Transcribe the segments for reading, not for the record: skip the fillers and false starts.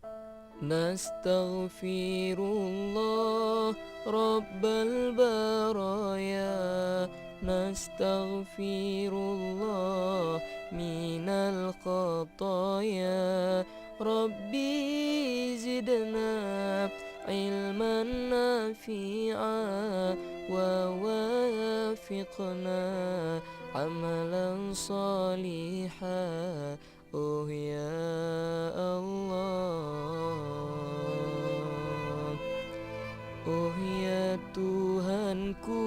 Nastaghfirullah Rabbal baraya, nastaghfirullah minal khataya. Rabbi zidna ilman nafi'a wa wafiqna amalan salihah. Oh ya Allah, oh ya Tuhanku,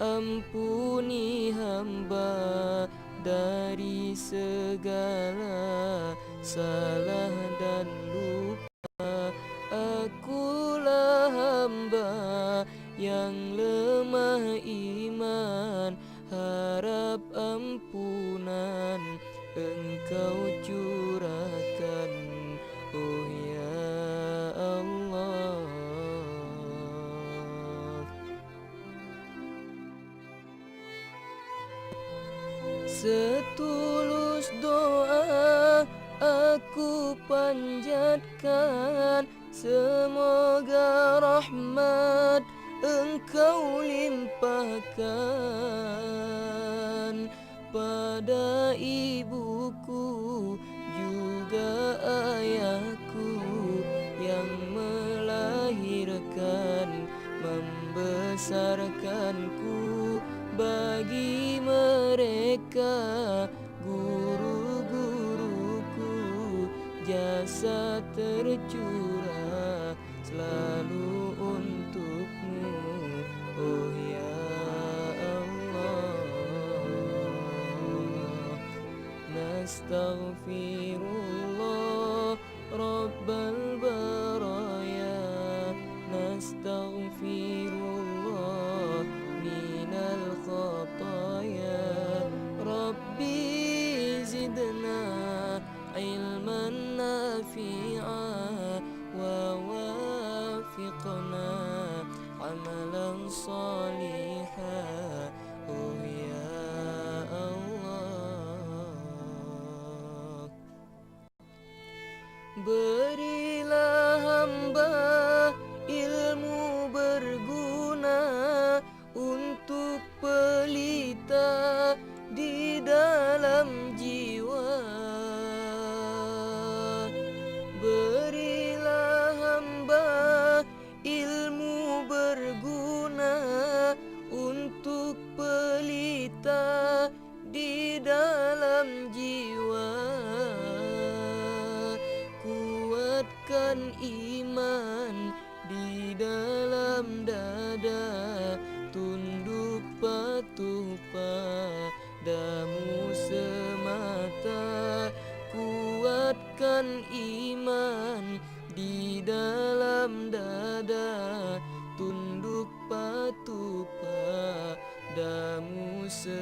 ampuni hamba dari segala salah dan lupa. Akulah hamba yang lemah iman, harap ampunan Engkau curahkan. Oh ya Allah, setulus doa aku panjatkan, semoga rahmat Engkau limpahkan pada ibuku juga ayahku yang melahirkan membesarkanku. Bagi mereka guru-guruku, jasa tercurah selalu untukmu. Oh ya Allah, nastaghfirullah Rabbal baraya, nastaghfirullah minal khataya. Rabbi zidna ilman nafi'a wa wafiqna amalan salihah. Oh ya Allah, berilah hamba ilmu berguna untuk pelita di dalam jiwa. Berilah hamba ilmu berguna untuk pelita di dalam jiwa. Kuatkan iman di dalam dada, tunduk patuh padamu semata. Kuatkan iman di dalam dada, tunduk patuh padamu semata.